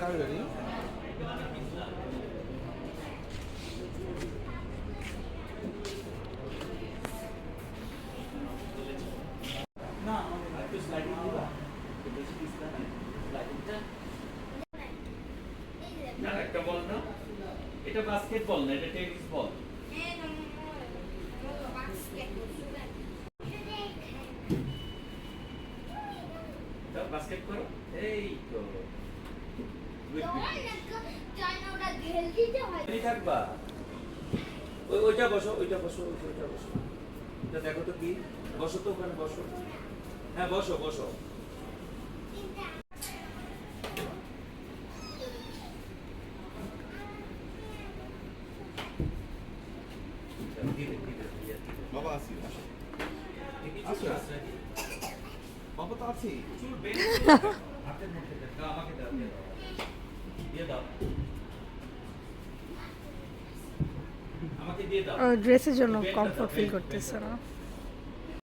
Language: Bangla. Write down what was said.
তাড়াতাড়ি। না একটা বল না, এটা বাস্কেটবল না, এটা টেনিস বল। বাস্কেট করো, এই তো থাকবা। ওইটা বসো, ওইটা বসো, ওইটা বসো। এটা দেখো তো কি, বসো তো ওখানে বসো। হ্যাঁ বসো বসো। বাবা আছি, বাবা তো আছি। হাতের মধ্যে দাও, আমাকে দাও, দিয়ে দাও, দিয়ে দাও, আমাকে দিয়ে দাও। ড্রেসের জন্য কমফোর্ট ফিল করতেছে না।